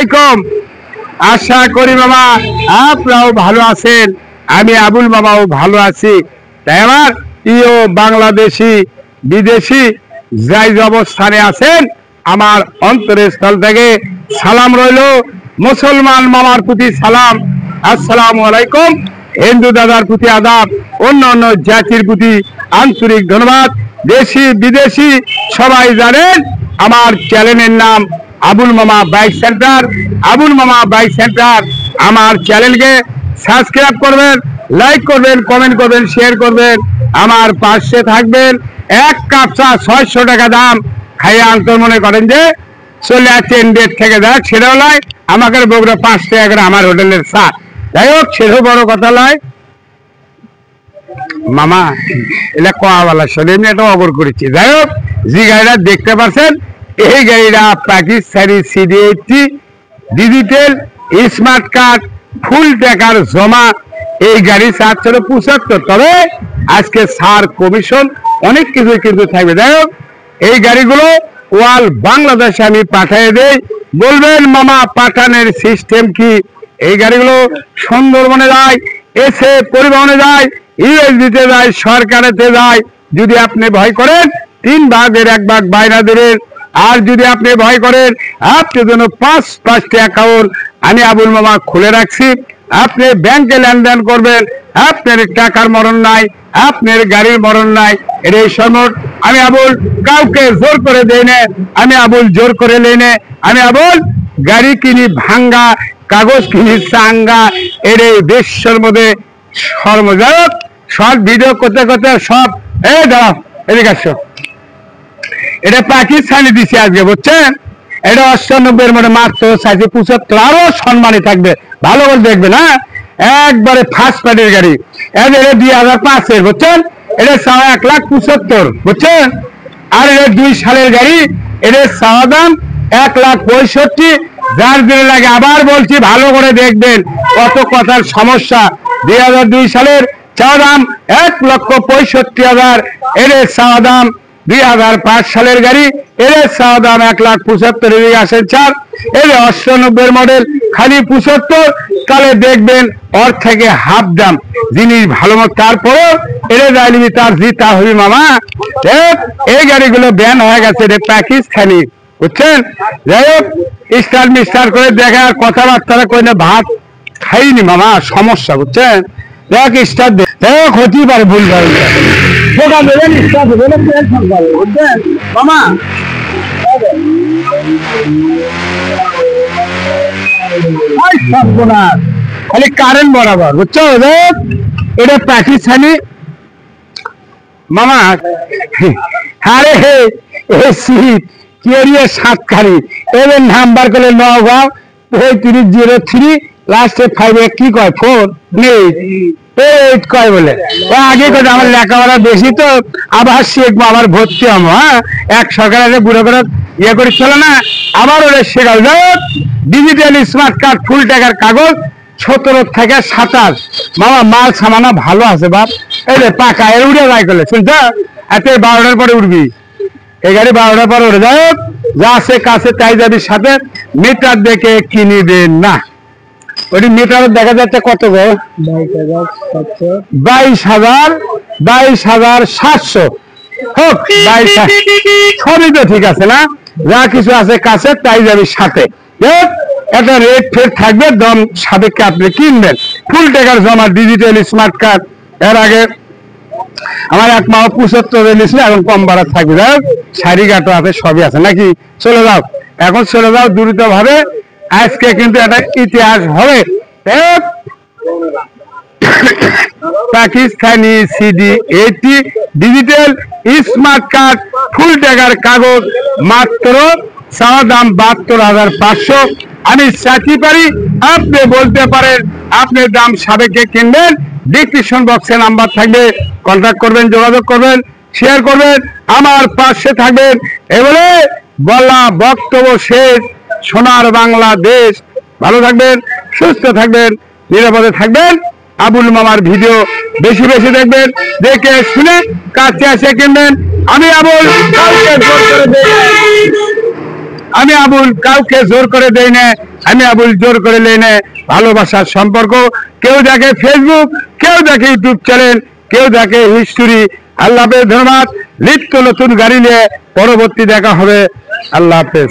আলাইকুম। আশা করি মামা আপনারাও ভালো আছেন, আমি আবুল মামাও ভালো আছি। তাই আমার প্রিয় বাংলাদেশি বিদেশি যাই অবস্থানে আছেন, আমার অন্তরের স্থল থেকে সালাম রইল। মুসলমান মামার প্রতি সালাম, আসসালামু আলাইকুম। হিন্দু দাদার প্রতি আদাব, অন্য অন্য জাতির প্রতি আন্তরিক ধন্যবাদ। দেশি বিদেশি সবাই জানেন আমার চ্যানেলের নাম আবুল মামা বাইক সেন্টার। আবুল মামা বাইক সেন্টার আমার চ্যানেলকে সাবস্ক্রাইব করবেন, লাইক করবেন, কমেন্ট করবেন, শেয়ার করবেন, আমার পাশে থাকবেন। এক কাপ চা 600 টাকা দাম, খাইয়ে আন্তর মনে করেন যে চলে আসছেন ডেট থেকে দেখ, সেটাও নয়। আমাকে বগুড়া 5 টাকা করে আমার হোটেলের চা। যাই হোক, সেটাও বড় কথা নয় মামা, এটা কোয়াওয়ালা শোনে এমনি একটা অবর করেছি। যাই হোক, যে গাড়িটা দেখতে পাচ্ছেন এই গাড়িটা Pakistani CD80 digital smart card full টাকার জমা। এই গাড়ি 475, তবে আজকে সার কমিশন অনেক কিছু কিন্তু থাকবে। যাই হোক, এই গাড়িগুলো ওয়াল বাংলাদেশে আমি পাঠিয়ে দেই। বলবেন মামা পাঠানোর সিস্টেম কি? এই গাড়িগুলো সুন্দরবনে যায়, এসে পরিবহনে যায়, ইউএসডিতে যায়, সরকারেতে যায়। যদি আপনি ভয় করেন 3 ভাগের 1 ভাগ বাইনা দেবেন। আর যদি আপনি ভয় করেন, আপনার জন্য 5টি অ্যাকাউন্ট আমি আবুল মামা খুলে রাখছি। আপনি ব্যাংকে লেনদেন করবেন, আপনার টাকার মরণ নাই, আপনার গাড়ির মরণ নাই। এটাই সমট। আমি আবুল কাউকে জোর করে দেই না, আমি আবুল জোর করে নেই না। আমি আবুল গাড়ি কিনি ভাঙ্গা, কাগজ কিনি চাঙ্গা। এটাই দেশের মধ্যে সর্বজায়ক সব ভিডিও করতে করতে সব দাঁড়াও এদিকে আসো। এটা পাকিস্তানি দিছে আজকে, বুঝছেন? এটা 98 এর মধ্যে মাত্র 75, আরো সম্মানী থাকবে, ভালো করে দেখবেন। হ্যাঁ, একবারে ফার্স্ট পার্টির গাড়ি। এটা 2005 এর, বুঝছেন? এটা 1,75,000, বুঝছেন? আর এটা 2 সালের গাড়ি, এটা চাওয়া দাম 1,65,000। যার দিনে লাগে, আবার বলছি ভালো করে দেখবেন, কত কথার সমস্যা। 2002 সালের চাওয়া দাম 1,65,000। এর চাওয়া দাম 2005 সালের গাড়ি, এর চাওয়া দাম 1,75,000 আসেন চার। এর 98 মডেল, খালি 75। তাহলে দেখবেন ওর থেকে হাফ দাম জিনিস ভালো মতো। তারপরও এর যাইবি তার জিতা হবি মামা। এই গাড়িগুলো ব্যান হয়ে গেছে, এটা পাকিস্তানি, বুঝছেন? যাই হোক, স্টার মিস্টার করে দেখে আর কথাবার্তা কই না, ভাত খাইনি মামা, সমস্যা, বুঝছেন? দেখ স্টার দেখ, হতেই পারে ভুল ভাবে মামা। খালি কারেন্ট বরাবর, বুঝছো? এটা পাকিস্তানি মামা। আরে হে কেরিয়ার 7 এবার নাম্বার করলে 9 3503 লাস্টে 5 কি কয় 4 নেই 8 কয় বলে। আগে কথা আমার লেখাপড়া বেশি তো, আবার শিখবো, আবার ভর্তি হবো। হ্যাঁ, এক সরকার বুড়ো করে ইয়ে করে চলো না, আবার ওরা শেখাল। ডিজিটাল স্মার্ট কার্ড ফুল টাকার কাগজ 17 থেকে 27। মামা মাল সামানা ভালো আছে বাপ। এই রে পাকা এর উড়ে যাই করলে শুনছ, এত 12টার পরে উঠবি। এই গাড়ি 12টার পরে উঠে যাও, যা আছে কাছে তাই যাবি। সাথে মিটার দেখে কিনিবেন না। ওই মিটার দেখা যাচ্ছে কত গো? 22,700 হোক, 22,000 সবই তো ঠিক আছে না? যা কিছু আছে কাছে তাই যাবি সাথে। একটা রেট ফেট থাকবে, দম সাপেক্ষে আপনি কিনবেন। ফুল টাকার জমা, ডিজিটাল স্মার্ট কার্ড। এর আগে আমার 1 মাস 75 নিয়েছিল, এখন কম ভাড়া থাকবে। যাই হোক, শাড়ি ঘাটো আছে, সবই আছে নাকি? চলে যাও, এখন চলে যাও দ্রুত ভাবে। আজকে কিন্তু একটা ইতিহাস হবে। Pakistani CD80 digital smart card full টাকার কাগজ, মাত্র চাওয়া দাম 72,500। আমি চাইতে পারি, আপনি বলতে পারেন আপনি দাম সাবেকে কিনবেন। ডিসক্রিপশন বক্সে নাম্বার থাকবে, কন্ট্যাক্ট করবেন, যোগাযোগ করবেন, শেয়ার করবেন, আমার পাশে থাকবেন। এবারে বলা বক্তব্য শেষ। সোনার বাংলাদেশ। ভালো থাকবেন, সুস্থ থাকবেন, নিরাপদে থাকবেন। আবুল মামার ভিডিও বেশি বেশি দেখবেন, দেখে শুনে কাছে এসে কিনবেন। আমি আবুল কাউকে জোর করে দেই না, আমি আবুল জোর করে লেনে ভালোবাসার সম্পর্ক। কেউ দেখে ফেসবুক, কেউ দেখে ইউটিউব চ্যানেল, কেউ দেখে হিস্টোরি। আল্লাহ হাফেজ, ধন্যবাদ। নিত্য নতুন গাড়ি নিয়ে পরবর্তী দেখা হবে। আল্লাহ হাফেজ।